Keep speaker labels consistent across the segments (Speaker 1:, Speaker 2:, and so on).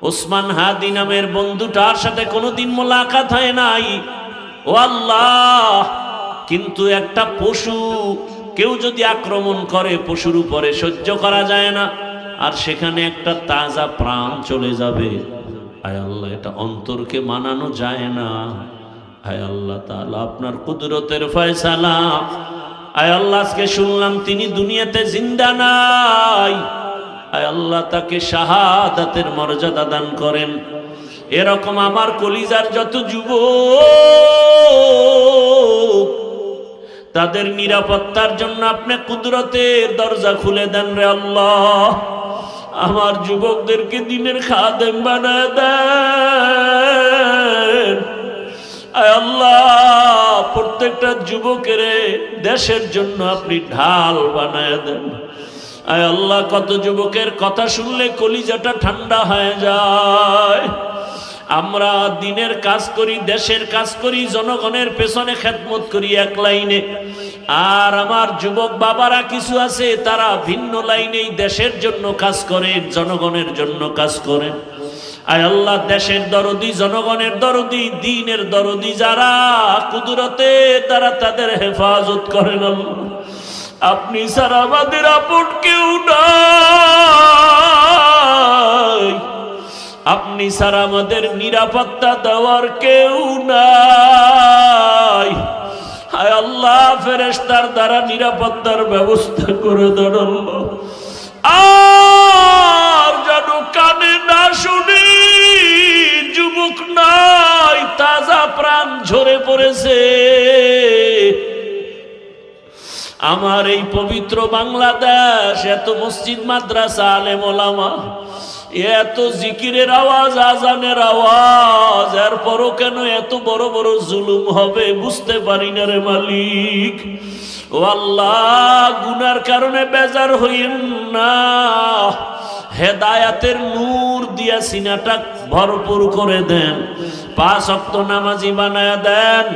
Speaker 1: ওসমান হাদি নামের বন্ধুটার সাথে কোনোদিন মোলাকাত হয় নাই। ও আল্লাহ, কিন্তু একটা পশু কেউ যদি আক্রমণ করে পশুর উপরে সহ্য করা যায় না, আর সেখানে একটা তাজা প্রাণ চলে যাবে। আয় আল্লাহ, এটা অন্তরকে মানানো যায় না। আয় আল্লাহ তাআলা, আপনার কুদরতের ফয়সালা। আয় আল্লাহ, আজকে শুনলাম তিনি দুনিয়াতে জিন্দা নাই। আয় আল্লাহ, তাকে শাহাদাতের মর্যাদা দান করেন। এরকম আমার কলিজার যত যুবক, তাদের নিরাপত্তার জন্য আপনি কুদরতের দরজা খুলে দেন রে আল্লাহ। আমার যুবকদেরকে দিনের খাদেম বানায় দেন। আয় আল্লাহ, প্রত্যেকটা যুবকের দেশের জন্য আপনি ঢাল বানায় দেন। আয় আল্লাহ, কত যুবকের কথা শুনলে কলিজাটা ঠান্ডা হয়ে যায়। আমরা দিনের কাজ করি, দেশের কাজ করি, জনগণের পেছনে খেদমত করি এক লাইনে, আর আমার যুবক বাবারা কিছু আছে তারা ভিন্ন লাইনেই দেশের জন্য কাজ করেন, জনগণের জন্য কাজ করেন। আয় আল্লাহ, দেশের দরদি, জনগণের দরদি, দ্বীনের দরদি যারা, কুদরতে তারা তাদের হেফাজত করেন আল্লাহ। আপনি ছাড়া আমাদের আপন কেউ নাই, আপনি ছাড়া আমাদের নিরাপত্তা দেওয়ার কেউ নাই। হায় আল্লাহ, ফেরেশতার দ্বারা নিরাপত্তার ব্যবস্থা করে দেন আল্লাহ। আর যেন কানে না শুনি, যুবক নাই, তাজা প্রাণ ঝরে পড়েছে। আমার এই পবিত্র বাংলাদেশ, এত মসজিদ মাদ্রাসা, আলেম ওলামা, এত জিকিরের আওয়াজ, আজানের আওয়াজ, এরপরও কেন এত বড় বড় জুলুম হবে বুঝতে পারি না রে মালিক। ও আল্লাহ, গুনার কারণে বেজার হইন না, হেদায়াতের নূর দিয়া সিনাটা ভরপুর করে দেন, 5 ওয়াক্ত নামাজি বানায়া দেন।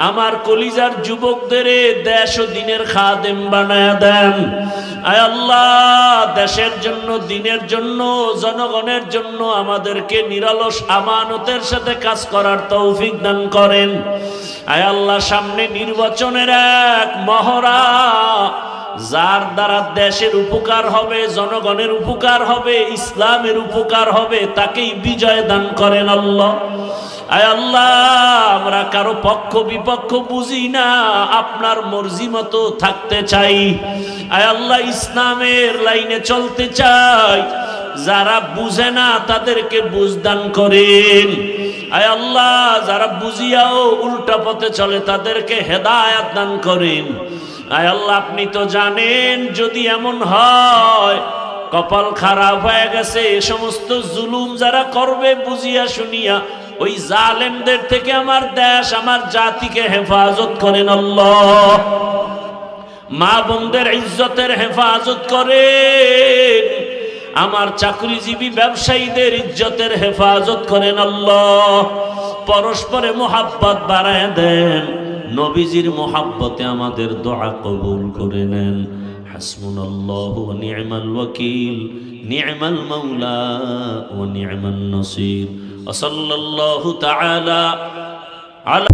Speaker 1: আমার কলিজার যুবকদের দেশ ও দিনের খাদেম বানায়া দেন। আয় আল্লাহ, দেশের জন্য, দিনের জন্য, জনগণের জন্য আমাদেরকে নিরলস আমানতের সাথে কাজ করার তৌফিক দান করেন। আয় আল্লাহ, সামনে নির্বাচনের এক মহড়া, যার দ্বারা দেশের উপকার হবে, জনগণের উপকার হবে, ইসলামের উপকার হবে, তাকেই বিজয় দান করেন আল্লাহ। আয় আল্লাহ, আমরা কারো পক্ষ বিপক্ষ বুঝি না, আপনার মর্জি মতো থাকতে চাই। আয় আল্লাহ, ইসলামের লাইনে চলতে চাই। যারা বুঝে না তাদেরকে বুঝ দান করেন। আয় আল্লাহ, যারা বুঝিয়াও উল্টা পথে চলে তাদেরকে হেদায়াত দান করেন। আয় আল্লাহ, আপনি তো জানেন, যদি এমন হয় কপাল খারাপ হয়ে গেছে, এ সমস্ত জুলুম যারা করবে বুঝিয়া শুনিয়া, ওই জালেমদের থেকে আমার দেশ, আমার জাতিকে হেফাজত করেন আল্লাহ। মা বোনদের ইজ্জতের হেফাজত করেন, আমার চাকরিজীবী ব্যবসায়ীদের ইজ্জতের হেফাজত করেন আল্লাহ। পরস্পরে মোহাব্বত বাড়ায় দেন, নবীজির মোহাব্বতে আমাদের দোয়া কবুল করে নেন। হাসবুনাল্লাহু ওয়া নি'মাল ওয়াকিল, নি'মাল মাওলা ওয়া নি'মান নাসির। ওয়া সাল্লাল্লাহু তাআলা আলা